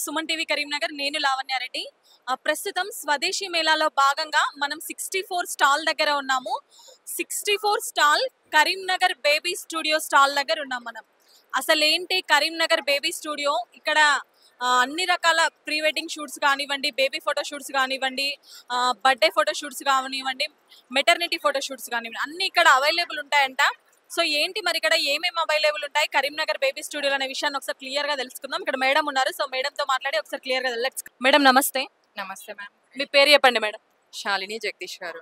Suman TV Karimnagar. నేను లావణ్యారెడ్డి. ప్రస్తుతం స్వదేశీ మేళాలో భాగంగా మనం 64 స్టాల్ దగ్గర ఉన్నాము. 64 stall Karimnagar baby studio stall దగ్గర ఉన్నాం మనం. అసలు ఏంటి కరీంనగర్ బేబీ స్టూడియో? ఇక్కడ అన్ని రకాల ప్రీ వెడ్డింగ్ షూట్స్ కానివ్వండి, బేబీ ఫోటో షూట్స్ కానివ్వండి, బర్త్డే ఫోటో షూట్స్ కానివ్వండి, మెటర్నిటీ ఫోటో షూట్స్ కానివ్వండి, అన్ని ఇక్కడ అవైలబుల్ ఉంటాయంట. సో ఏంటి మరి ఇక్కడ ఏమేమి అవైలబుల్ ఉంటాయి కరీంనగర్ బేబీ స్టూడియో అనే విషయాన్ని ఒకసారి క్లియర్ గా తెలుసుకుందాం. ఇక్కడ మేడం ఉన్నారు. సో మేడం తో మాట్లాడి ఒకసారి క్లియర్ గా మేడం నమస్తే. నమస్తే మ్యామ్. మీ పేరు చెప్పండి మేడం. శాలిని జగదీష్ గారు.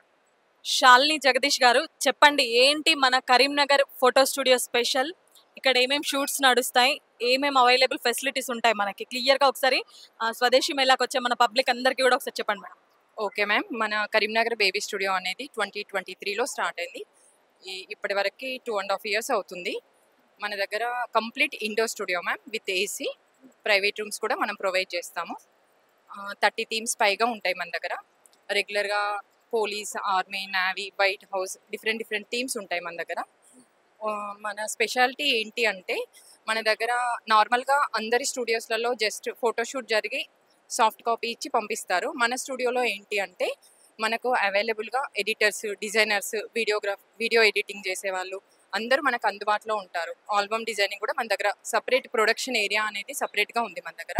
శాలిని జగదీష్ గారు, చెప్పండి ఏంటి మన కరీంనగర్ ఫోటో స్టూడియో స్పెషల్? ఇక్కడ ఏమేమి షూట్స్ నడుస్తాయి, ఏమేమి అవైలబుల్ ఫెసిలిటీస్ ఉంటాయి మనకి క్లియర్ గా ఒకసారి స్వదేశీ మేళాకి వచ్చే మన పబ్లిక్ అందరికీ కూడా ఒకసారి చెప్పండి మేడం. ఓకే మ్యామ్, మన కరీంనగర్ బేబీ స్టూడియో అనేది 2023లో స్టార్ట్ అయింది. ఇప్పటి వరకు 2.5 years అవుతుంది. మన దగ్గర complete indoor studio ma'am, with AC. Private rooms కూడా మనం ప్రొవైడ్ చేస్తాము. 30 థీమ్స్ పైగా ఉంటాయి మన దగ్గర. రెగ్యులర్గా police, army, navy, white house, different themes ఉంటాయి మన దగ్గర. మన స్పెషాలిటీ ఏంటి అంటే, మన దగ్గర నార్మల్గా అందరి స్టూడియోస్లలో జస్ట్ ఫోటోషూట్ జరిగి సాఫ్ట్ కాపీ ఇచ్చి పంపిస్తారు. మన స్టూడియోలో ఏంటి అంటే, మనకు అవైలబుల్గా ఎడిటర్స్, డిజైనర్స్, వీడియో ఎడిటింగ్ చేసేవాళ్ళు అందరూ మనకు అందుబాటులో ఉంటారు. ఆల్బమ్ డిజైనింగ్ కూడా మన దగ్గర సపరేట్ ప్రొడక్షన్ ఏరియా అనేది సపరేట్గా ఉంది మన దగ్గర.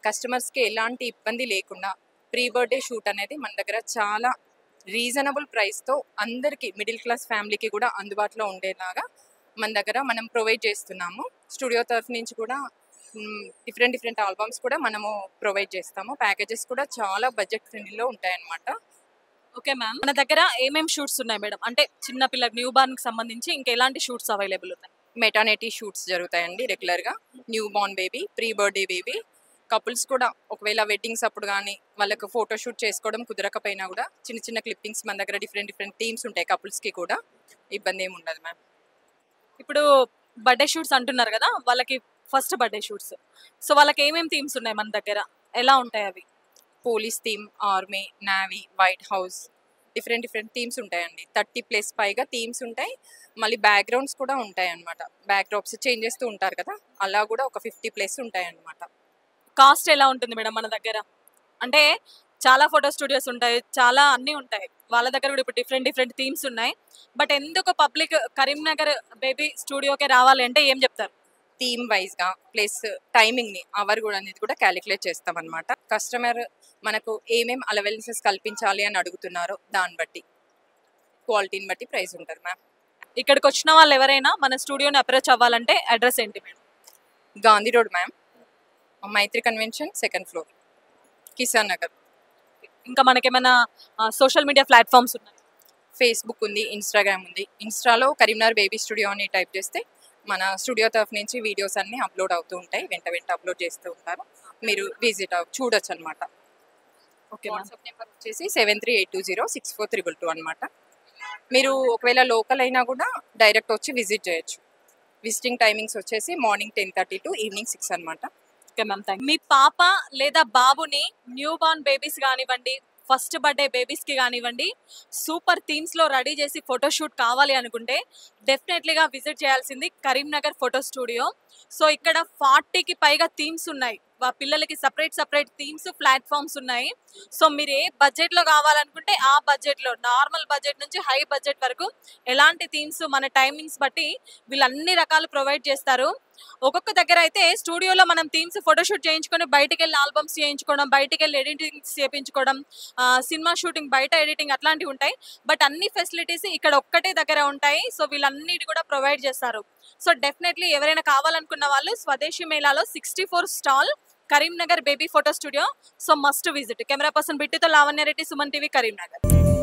కస్టమర్స్కి ఎలాంటి ఇబ్బంది లేకుండా ప్రీ బర్త్డే షూట్ అనేది మన దగ్గర చాలా రీజనబుల్ ప్రైస్తో అందరికీ, మిడిల్ క్లాస్ ఫ్యామిలీకి కూడా అందుబాటులో ఉండేలాగా మన దగ్గర మనం ప్రొవైడ్ చేస్తున్నాము. స్టూడియో తరఫు నుంచి కూడా డిఫరెంట్ ఆల్బమ్స్ కూడా మనము ప్రొవైడ్ చేస్తాము. ప్యాకేజెస్ కూడా చాలా బడ్జెట్ ఫ్రెండ్లీలో ఉంటాయన్నమాట. ఓకే మ్యామ్, మన దగ్గర ఏమేమి షూట్స్ ఉన్నాయి మేడం? అంటే చిన్న పిల్లకి, న్యూ బార్న్కి సంబంధించి ఇంకా ఎలాంటి షూట్స్ అవైలబుల్ ఉన్నాయి? మెటర్నిటీ షూట్స్ జరుగుతాయండి రెగ్యులర్గా. New born baby, pre birthday baby, couples కూడా ఒకవేళ వెడ్డింగ్స్ అప్పుడు కానీ వాళ్ళకు ఫోటోషూట్ చేసుకోవడం కుదరకపోయినా కూడా చిన్న క్లిప్పింగ్స్ మన దగ్గర డిఫరెంట్ థీమ్స్ ఉంటాయి. కపుల్స్కి కూడా ఇబ్బంది ఏమి ఉండదు మ్యామ్. ఇప్పుడు బర్త్డే షూట్స్ అంటున్నారు కదా, వాళ్ళకి ఫస్ట్ బర్త్డే షూట్స్, సో వాళ్ళకి ఏమేమి థీమ్స్ ఉన్నాయి మన దగ్గర, ఎలా ఉంటాయి అవి? Police theme, army, navy, white house, different themes ఉంటాయండి. 30+ పైగా థీమ్స్ ఉంటాయి. మళ్ళీ బ్యాక్గ్రౌండ్స్ కూడా ఉంటాయి అన్నమాట. బ్యాక్డ్రాప్స్ చేంజ్ చేస్తూ ఉంటారు కదా, అలా కూడా ఒక 50+ ఉంటాయి అన్నమాట. కాస్ట్ ఎలా ఉంటుంది మేడం మన దగ్గర? అంటే చాలా ఫోటో స్టూడియోస్ ఉంటాయి, చాలా అన్నీ ఉంటాయి, వాళ్ళ దగ్గర కూడా ఇప్పుడు డిఫరెంట్ థీమ్స్ ఉన్నాయి. బట్ ఎందుకు పబ్లిక్ కరీంనగర్ బేబీ స్టూడియోకే రావాలి అంటే ఏం చెప్తారు? థీమ్ వైజ్గా ప్లస్ టైమింగ్ని, అవర్ కూడా అనేది కూడా క్యాలిక్యులేట్ చేస్తాం అనమాట. కస్టమర్ మనకు ఏమేమి అలవెన్సెస్ కల్పించాలి అని అడుగుతున్నారో దాన్ని బట్టి, క్వాలిటీని బట్టి ప్రైస్ ఉంటుంది మ్యామ్. ఇక్కడికి వచ్చిన వాళ్ళు ఎవరైనా మన స్టూడియోని అప్రోచ్ అవ్వాలంటే అడ్రస్ ఏంటి madam? Gandhi road ma'am, Maitri convention, 2nd floor, Kisan Nagar. ఇంకా మనకేమైనా సోషల్ మీడియా ప్లాట్ఫామ్స్ ఉన్నాయి? ఫేస్బుక్ ఉంది, ఇన్స్టాగ్రామ్ ఉంది. ఇన్స్టాలో కరీంనగర్ బేబీ స్టూడియో అని టైప్ చేస్తే మన స్టూడియో తరఫు నుంచి వీడియోస్ అన్నీ అప్లోడ్ అవుతూ ఉంటాయి. వెంట అప్లోడ్ చేస్తూ ఉంటారు. మీరు విజిట్ చూడొచ్చు అనమాట. ఓకే, వాట్సాప్ నెంబర్ వచ్చేసి 7382064322 అనమాట. మీరు ఒకవేళ లోకల్ అయినా కూడా డైరెక్ట్ వచ్చి విజిట్ చేయొచ్చు. విజిటింగ్ టైమింగ్స్ వచ్చేసి మార్నింగ్ 10:30 to ఈవినింగ్ 6 అనమాట. Okay ma'am, thank you. మీ పాప లేదా బాబుని న్యూ బార్న్ బేబీస్ కానివ్వండి, ఫస్ట్ బర్త్డే బేబీస్కి కానివ్వండి, సూపర్ థీమ్స్లో రెడీ చేసి ఫోటోషూట్ కావాలి అనుకుంటే డెఫినెట్లీగా విజిట్ చేయాల్సింది కరీంనగర్ ఫోటో స్టూడియో. సో ఇక్కడ 40కి పైగా థీమ్స్ ఉన్నాయి. పిల్లలకి సపరేట్ థీమ్స్ ప్లాట్ఫామ్స్ ఉన్నాయి. సో మీరు ఏ బడ్జెట్ లో కావాలనుకుంటే ఆ బడ్జెట్ లో, నార్మల్ బడ్జెట్ నుంచి హై బడ్జెట్ వరకు ఎలాంటి థీమ్స్ మన టైమింగ్స్ బట్టి వీళ్ళు అన్ని రకాలు ప్రొవైడ్ చేస్తారు. ఒక్కొక్క దగ్గర అయితే స్టూడియోలో మనం థీమ్స్ ఫోటోషూట్ చేయించుకొని బయటికి వెళ్ళి ఆల్బమ్స్ చేయించుకోవడం, బయటికి వెళ్ళి ఎడిటింగ్ చేయించుకోవడం, సినిమా షూటింగ్ బయట ఎడిటింగ్ అట్లాంటివి ఉంటాయి. బట్ అన్ని ఫెసిలిటీస్ ఇక్కడ ఒక్కటే దగ్గర ఉంటాయి. సో వీళ్ళన్నిటి కూడా ప్రొవైడ్ చేస్తారు. సో డెఫినెట్లీ ఎవరైనా కావాలనుకున్న వాళ్ళు స్వదేశీ మేళాలో 64 stall Karimnagar baby photo studio. So must visit. Camera person బిట్టితో లావణ్య రెడ్డి, సుమన్ టీవీ, కరీంనగర్.